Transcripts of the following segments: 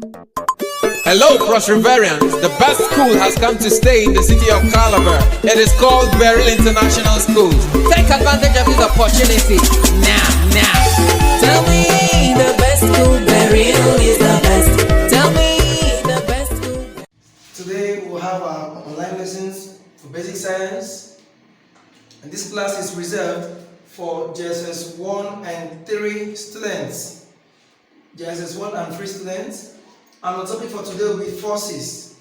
Hello, Prosperivarians. The best school has come to stay in the city of Calabar. It is called Beryl International School. Take advantage of this opportunity now. Tell me the best school, Beryl is the best. Tell me the best school. Today we'll have our online lessons for basic science, and this class is reserved for Jss1 and 3 students. Jss1 and 3 students. And the topic for today will be forces.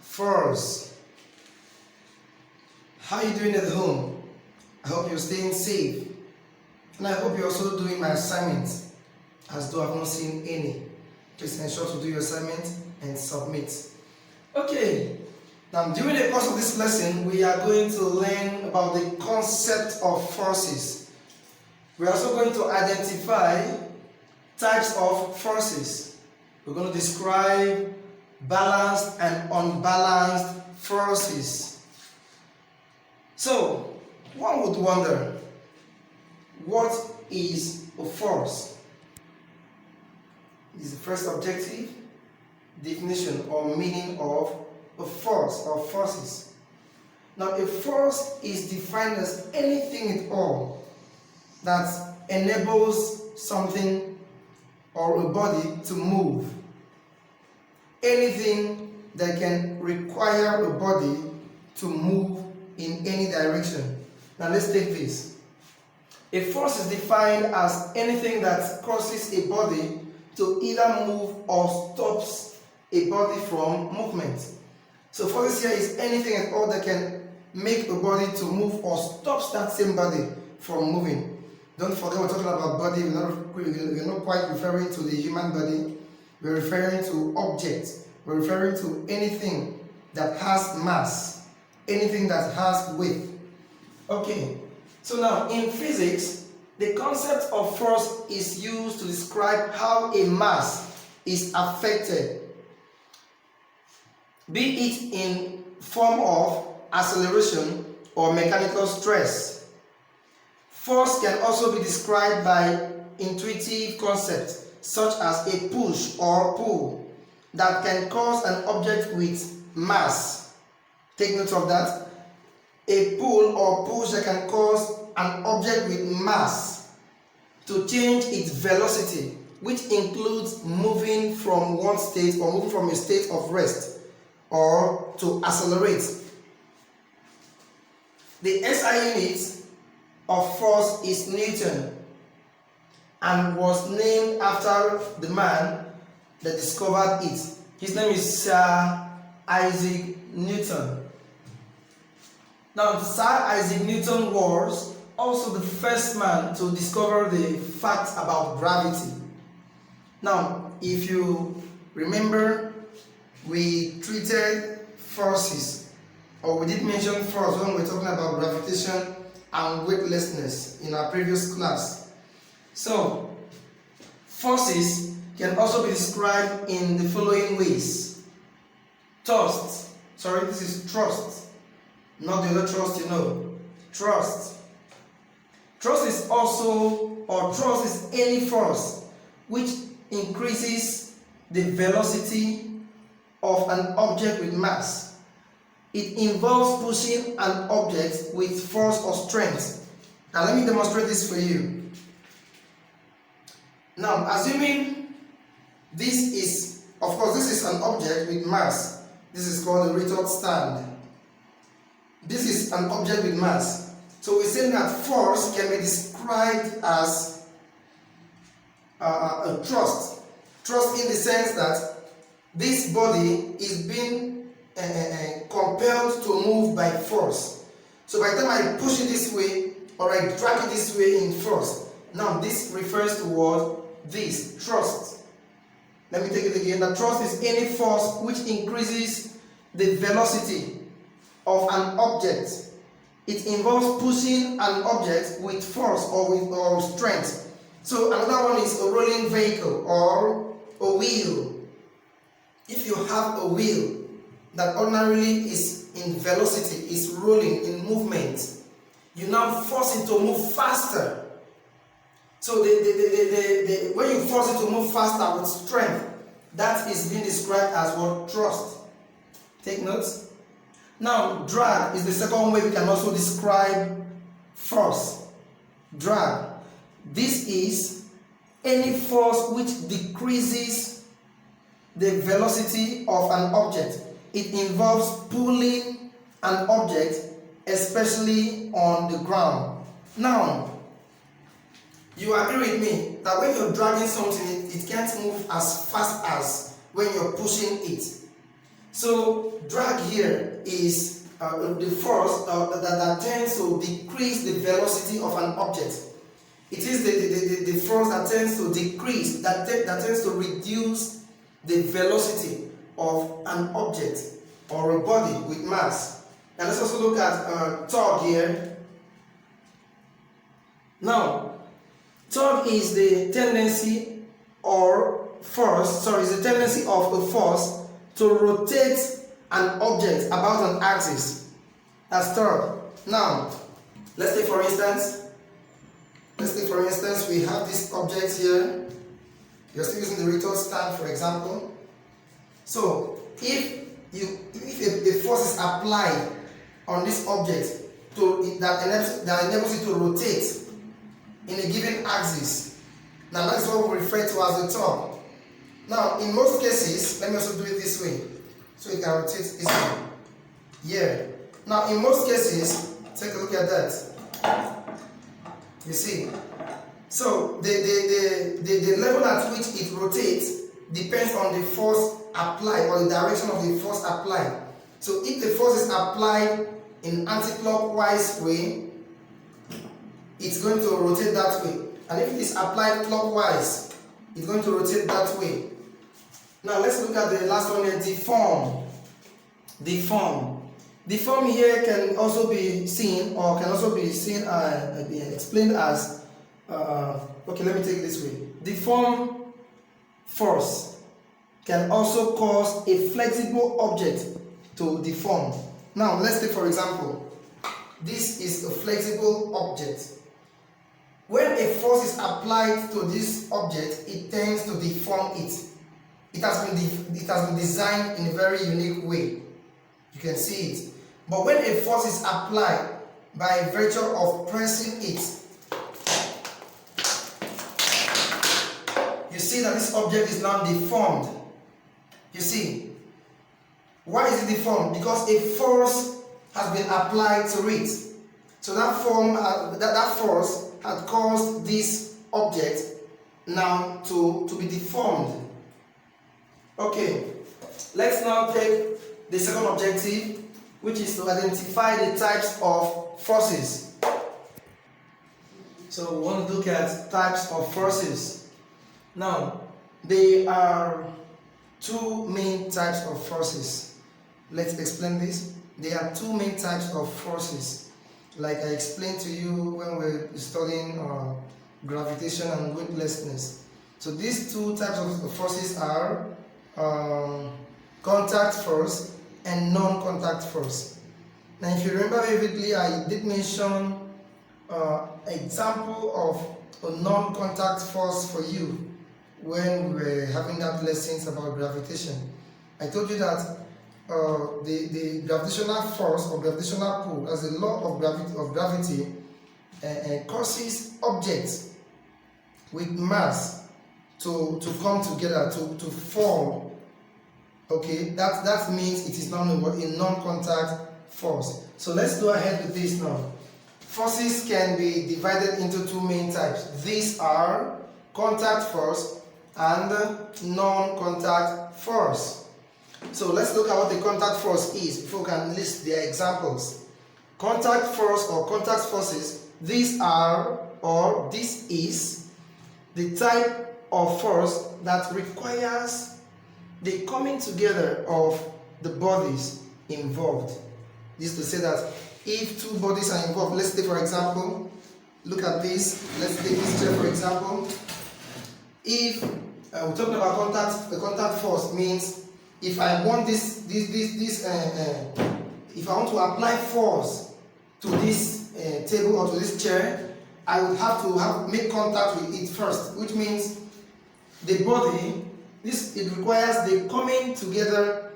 Force. How are you doing at home? I hope you're staying safe. And I hope you're also doing my assignments, as though I've not seen any. Please ensure to do your assignment and submit. Okay, now during the course of this lesson, we are going to learn about the concept of forces. We are also going to identify types of forces. We're going to describe balanced and unbalanced forces. So, one would wonder, what is a force? This is the first objective, definition or meaning of a force or forces. Now, a force is defined as anything at all that enables something or a body to move. Anything that can require a body to move in any direction. Now let's take this. A force is defined as anything that causes a body to either move or stops a body from movement. So force here is anything at all that can make a body to move or stops that same body from moving. Don't forget we're talking about body, we're not quite referring to the human body, we're referring to objects, we're referring to anything that has mass, anything that has weight. Okay, so now in physics, the concept of force is used to describe how a mass is affected, be it in form of acceleration or mechanical stress. Force can also be described by intuitive concepts such as a push or pull that can cause an object with mass. Take note of that. A pull or push that can cause an object with mass to change its velocity, which includes moving from one state or moving from a state of rest or to accelerate. The SI unit of force is Newton and was named after the man that discovered it. His name is Sir Isaac Newton. Now, Sir Isaac Newton was also the first man to discover the fact about gravity. Now, if you remember, we treated forces, or we did mention force when we were talking about gravitation and weightlessness in our previous class. So, forces can also be described in the following ways. Thrust. Sorry, this is thrust, not the other thrust you know. Thrust. Thrust is also, or thrust is any force which increases the velocity of an object with mass. It involves pushing an object with force or strength. Now let me demonstrate this for you. Now, assuming this is, of course, this is an object with mass. This is called a retort stand. This is an object with mass. So we're saying that force can be described as a thrust. Thrust in the sense that this body is being compelled to move by force. So by the time I push it this way or I drag it this way in force, now this refers to what? This, thrust. Let me take it again. The thrust is any force which increases the velocity of an object. It involves pushing an object with force or strength. So another one is a rolling vehicle or a wheel. If you have a wheel that ordinarily is in velocity, is rolling in movement, you now force it to move faster. So when you force it to move faster with strength, That is being described as what? Thrust. Take notes. Now, drag is the second way we can also describe force. Drag. This is any force which decreases the velocity of an object. It involves pulling an object, especially on the ground. Now, you agree with me that when you're dragging something, it can't move as fast as when you're pushing it. So, drag here is the force that tends to decrease the velocity of an object. It is the force that tends to decrease, that tends to reduce the velocity of an object or a body with mass. And let's also look at tug here. Now, tug is the tendency of a force to rotate an object about an axis. That's tug. Now, let's take for instance, we have this object here. You're still using the retort stand, for example. So, if a force is applied on this object that enables it to rotate in a given axis, now that's what we refer to as a tug. Now, in most cases, let me also do it this way, so it can rotate this way. Yeah. Now, in most cases, take a look at that. You see, so the level at which it rotates depends on the force applied or the direction of the force applied. So if the force is applied in anti-clockwise way, it's going to rotate that way. And if it is applied clockwise, it's going to rotate that way. Now let's look at the last one here, deform. Deform. Deform here can also be seen, or can also be seen be explained as okay, let me take it this way. Deform force can also cause a flexible object to deform. Now let's take for example, this is a flexible object. When a force is applied to this object, it tends to deform it. It has been designed in a very unique way. You can see it. But when a force is applied by virtue of pressing it, you see that this object is now deformed. You see. Why is it deformed? Because a force has been applied to it. So that force had caused this object now to be deformed. Okay, let's now take the second objective, which is to identify the types of forces. So we want to look at types of forces. Now, there are two main types of forces. Let's explain this. There are two main types of forces, like I explained to you when we were studying gravitation and weightlessness. So these two types of forces are contact force and non-contact force. Now, if you remember vividly, I did mention an example of a non-contact force for you when we were having that lessons about gravitation. I told you that the gravitational force or gravitational pull, as a law of gravity, causes objects with mass to come together, to form. Okay, that means it is not a non-contact force. So let's go ahead with this now. Forces can be divided into two main types. These are contact force and non-contact force. So let's look at what the contact force is before we can list their examples. Contact force or contact forces, these are, or this is, the type of force that requires the coming together of the bodies involved. This is to say that if two bodies are involved, let's take for example, look at this, let's take this chair for example. If we're talking about the contact force means if I want if I want to apply force to this table or to this chair, I would have to make contact with it first, which means the body it requires the coming together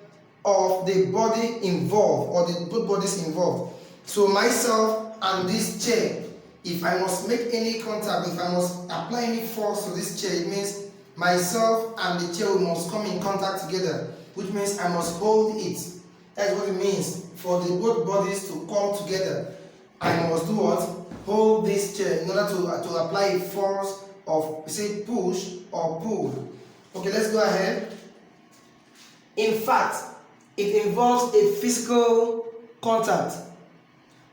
of the body involved, or the both bodies involved. So myself and this chair, if I must make any contact, if I must apply any force to this chair, it means myself and the chair must come in contact together, which means I must hold it. That's what it means for the both bodies to come together. I must do what? Hold this chair in order to apply a force of, say, push or pull. Okay, let's go ahead. In fact, it involves a physical contact,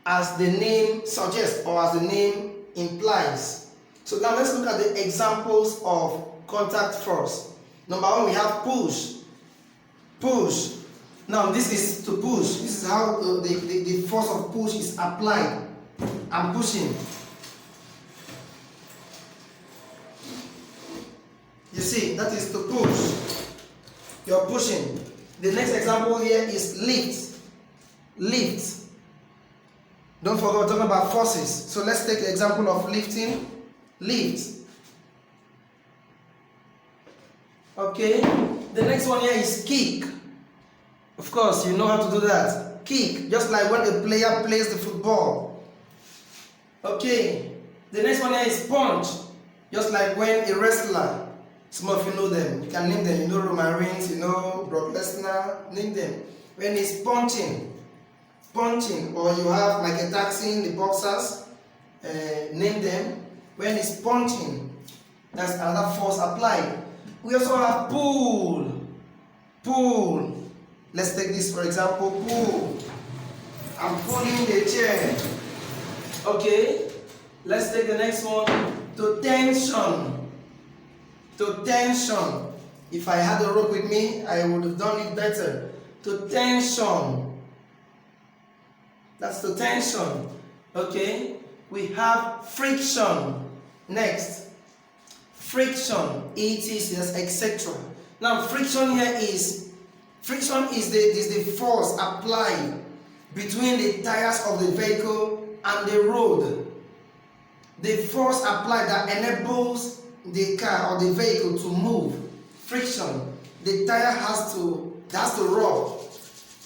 as the name suggests or as the name implies. So now let's look at the examples of contact force. Number one, we have push. Push. Now this is to push. This is how the force of push is applied. I'm pushing. You see, that is to push. You're pushing. The next example here is lift. Lift. Don't forget we're talking about forces. So let's take the example of lifting. Lift. Okay. The next one here is kick. Of course, you know how to do that. Kick. Just like when a player plays the football. Okay. The next one here is punch. Just like when a wrestler, some of you know them, you can name them, you know Roman Reigns, you know Brock Lesnar, name them. When he's punching, or you have Michael Jackson, the boxers, name them. When he's punching, that's another force applied. We also have pull. Pull. Let's take this for example, pull. I'm pulling the chair. Okay. Let's take the next one, to tension. To tension. If I had a rope with me, I would have done it better. To tension. That's the tension. Okay. We have friction. Next. Friction. It etc. Now friction here is the force applied between the tires of the vehicle and the road. The force applied that enables the car or the vehicle to move. Friction. The tire has to rub.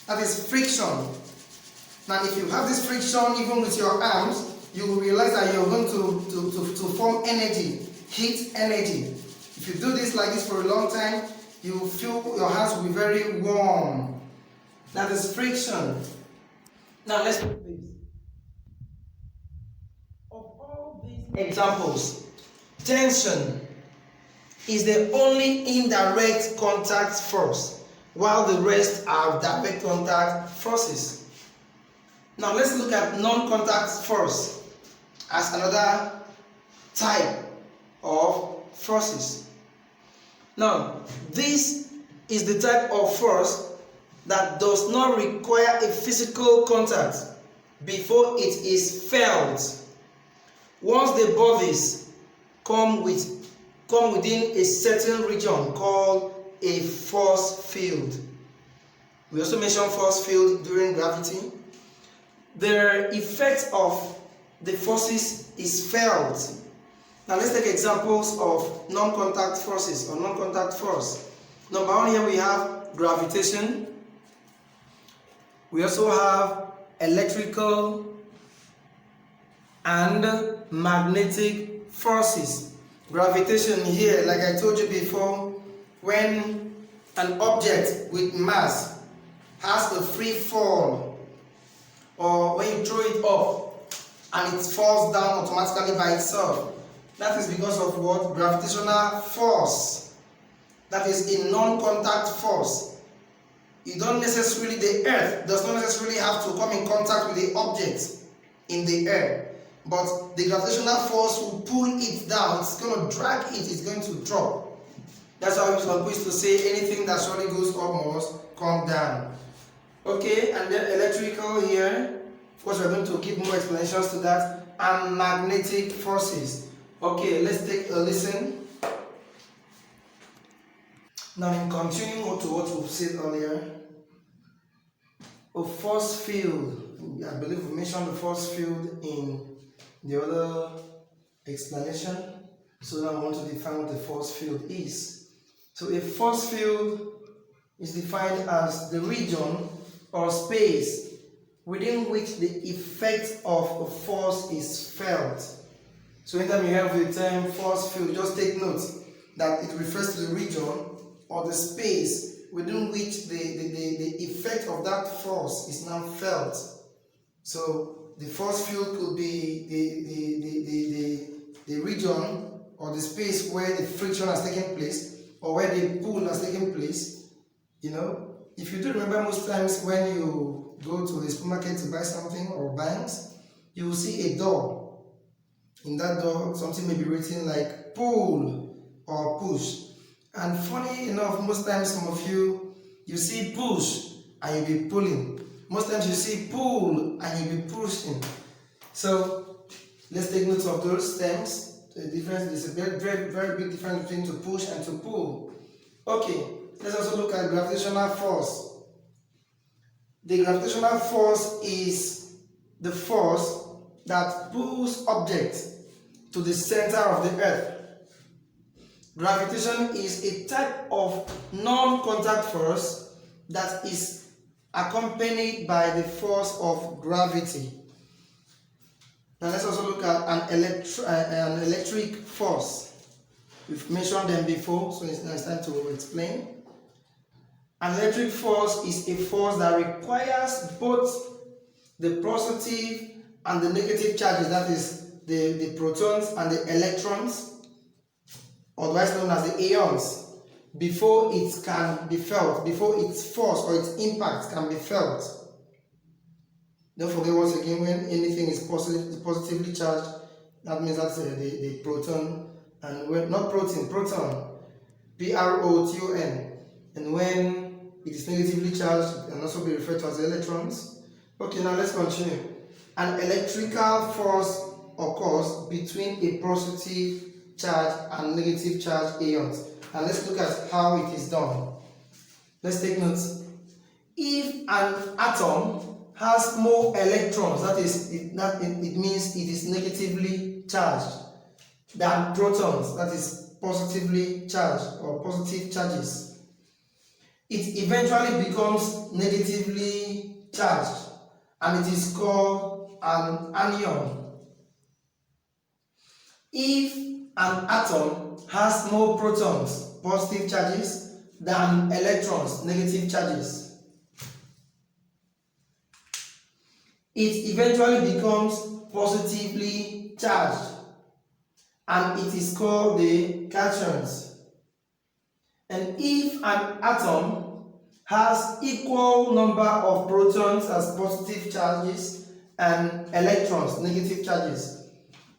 That is friction. Now if you have this friction even with your arms, you will realize that you're going to form energy, heat energy. If you do this like this for a long time, you will feel your hands will be very warm. That is friction. Now let's do this. Of all these examples, tension is the only indirect contact force, while the rest are direct contact forces. Now let's look at non-contact force as another type of forces. Now, this is the type of force that does not require a physical contact before it is felt. Once the bodies come within a certain region called a force field. We also mentioned force field during gravity. The effect of the forces is felt. Now let's take examples of non-contact forces or non-contact force. Number one, here we have gravitation. We also have electrical and magnetic forces. Gravitation here, like I told you before, when an object with mass has a free fall, or when you throw it up and it falls down automatically by itself, that is because of what? Gravitational force. That is a non-contact force. You don't necessarily, the earth does not necessarily have to come in contact with the object in the air, but the gravitational force will pull it down. It's going to drag it, it's going to drop. That's why we're supposed to say anything that surely goes up must come down. Okay, and then electrical here. Of course, we're going to give more explanations to that. And magnetic forces. Okay, let's take a listen. Now, in continuing to what we've said earlier, a force field. I believe we mentioned the force field in the other explanation. So now I want to define what the force field is. So a force field is defined as the region or space within which the effect of a force is felt. So anytime you have the term force field, just take note that it refers to the region or the space within which the effect of that force is now felt. So the force field could be the region or the space where the friction has taken place or where the pull has taken place. You know, if you do remember, most times when you go to the supermarket to buy something or banks, you will see a door. In that door, something may be written like pull or push. And funny enough, most times some of you see push and you'll be pulling. Most times you see pull and you'll be pushing. So let's take note of those terms. The difference is a very, very, very big difference between to push and to pull. Okay, let's also look at gravitational force. The gravitational force is the force that pulls objects to the center of the earth. Gravitation is a type of non-contact force that is accompanied by the force of gravity. Now let's also look at an electric force. We've mentioned them before, so it's time to explain. An electric force is a force that requires both the positive and the negative charges, that is the protons and the electrons, otherwise known as the ions, before it can be felt, before its force or its impact can be felt. Don't forget once again, when anything is positively charged, that means that's the proton, and when not proton, proton, P-R-O-T-O-N, and when it is negatively charged, it can also be referred to as electrons. Okay, now let's continue. An electrical force occurs between a positive charge and negative charge ions. And let's look at how it is done. Let's take notes. If an atom has more electrons, it means it is negatively charged, than protons, that is positively charged or positive charges, it eventually becomes negatively charged and it is called an anion. If an atom has more protons, positive charges, than electrons, negative charges, it eventually becomes positively charged and it is called the cations. And if an atom has equal number of protons as positive charges and electrons, negative charges,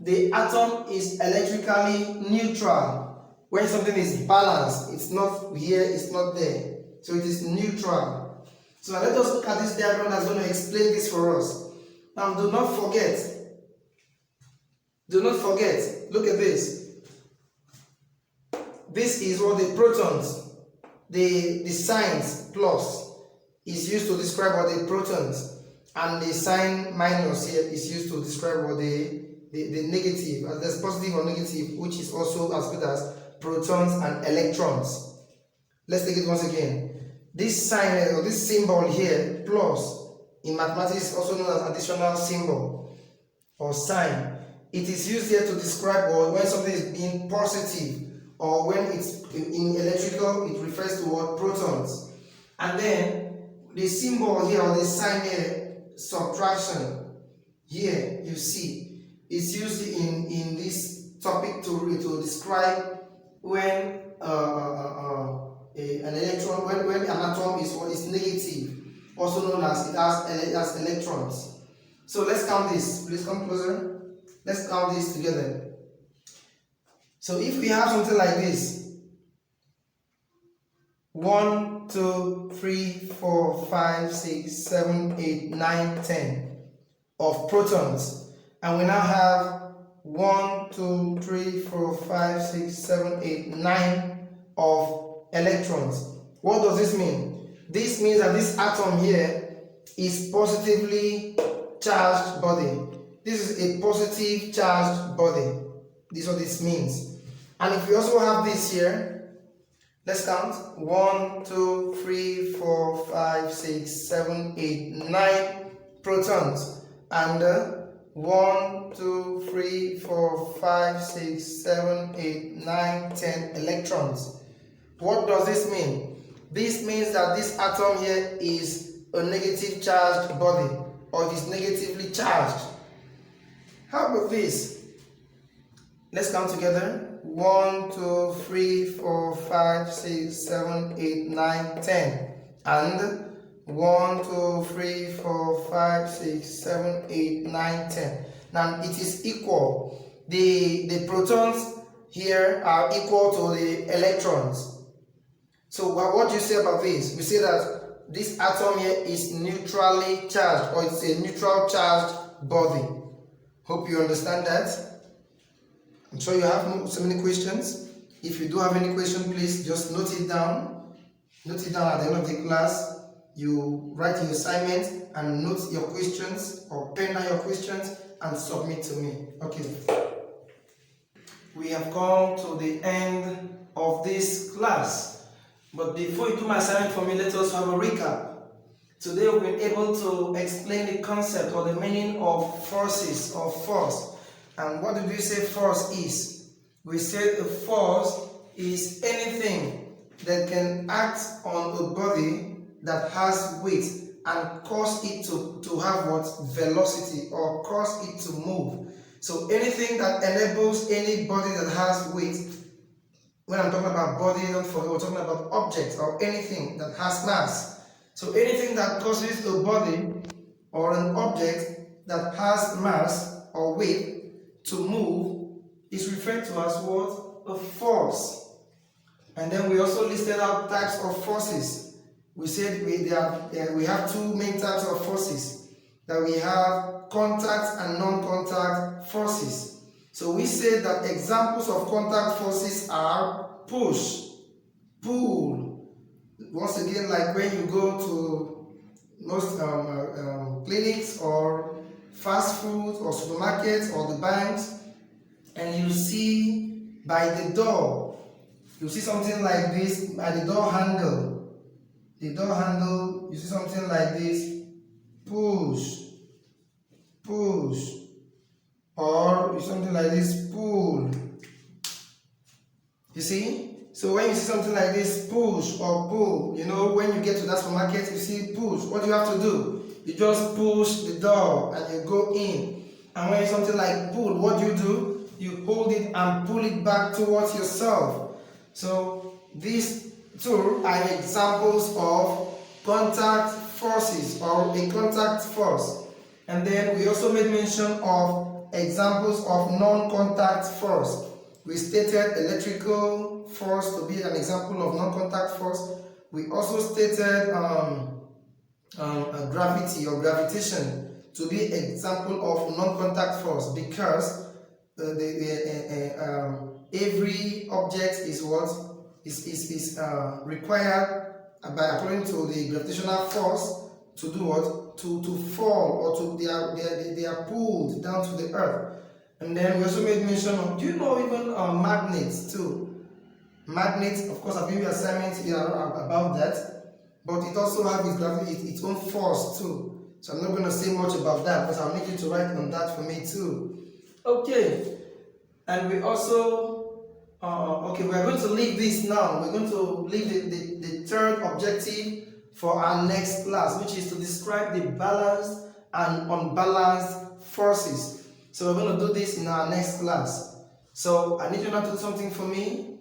the atom is electrically neutral. When something is balanced, it's not here, it's not there. So it is neutral. So let us look at this diagram that's going to explain this for us. Now do not forget, look at this. This is what the protons, the signs plus is used to describe what the protons, and the sign minus here is used to describe what the negative, as there's positive or negative, which is also as good as protons and electrons. Let's take it once again. This sign or this symbol here, plus, in mathematics is also known as additional symbol or sign. It is used here to describe when something is being positive, or when it's in electrical, it refers to what? Protons. And then the symbol here or the sign here, subtraction, here you see, it's used in this topic to describe when an electron, when an atom is negative, also known as it has electrons. So let's count this. Please come closer. Let's count this together. So if we have something like this, 1, 2, 3, 4, 5, 6, 7, 8, 9, 10 of protons, and we now have 1, 2, 3, 4, 5, 6, 7, 8, 9 of electrons. What does this mean? This means that this atom here is positively charged body. This is a positive charged body. This is what this means. And if we also have this here, Let's count. 1, 2, 3, 4, 5, 6, 7, 8, 9 protons. And 1, 2, 3, 4, 5, 6, 7, 8, 9, 10 electrons. What does this mean? This means that this atom here is a negative charged body, or it is negatively charged. How about this? Let's count together. 1, 2, 3, 4, 5, 6, 7, 8, 9, 10. And 1, 2, 3, 4, 5, 6, 7, 8, 9, 10. Now it is equal. The protons here are equal to the electrons. So what do you say about this? We say that this atom here is neutrally charged, or it's a neutral charged body. Hope you understand that. I'm sure you have so many questions. If you do have any question, please just note it down. Note it down at the end of the class. You write your assignment and note your questions, or pen down your questions and submit to me. Okay. We have come to the end of this class. But before you do my assignment for me, let us have a recap. Today we've been able to explain the concept or the meaning of forces or force. And what did we say force is? We said a force is anything that can act on a body that has weight and cause it to have what? Velocity, or cause it to move. So anything that enables any body that has weight. When I'm talking about body, don't forget we're talking about objects or anything that has mass. So anything that causes a body or an object that has mass or weight to move is referred to as what? A force. And then we also listed out types of forces. We said we have two main types of forces. That we have contact and non-contact forces. So we said that examples of contact forces are push, pull. Once again, like when you go to most clinics or fast food or supermarkets or the banks, and you see by the door, you see something like this by the door handle. The door handle, you see something like this, push, push. Or something like this, pull. You see? So when you see something like this, push or pull, you know, when you get to that supermarket, you see push. What do you have to do? You just push the door and you go in. And when it's something like pull, what do? You hold it and pull it back towards yourself. So these two are examples of contact forces, or a contact force. And then we also made mention of examples of non-contact force. We stated electrical force to be an example of non-contact force. We also stated gravity or gravitation to be an example of non-contact force, because every object is what is required according to the gravitational force to do what? To fall, or they are pulled down to the earth. And then we also made mention of, do you know even magnets too? Magnets, of course, I've given you assignments here about that, but it also has its own force too. So I'm not going to say much about that, but I'll need you to write on that for me too. Okay, and we also okay, we're going to leave this now. We're going to leave the third objective for our next class, which is to describe the balanced and unbalanced forces. So we're going to do this in our next class. So I need you now to do something for me.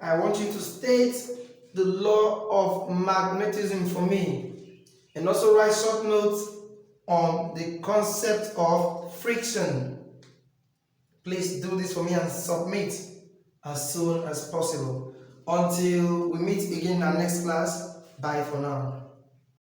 I want you to state the law of magnetism for me, and also write short notes on the concept of friction. Please do this for me and submit as soon as possible. Until we meet again in our next class, bye for now.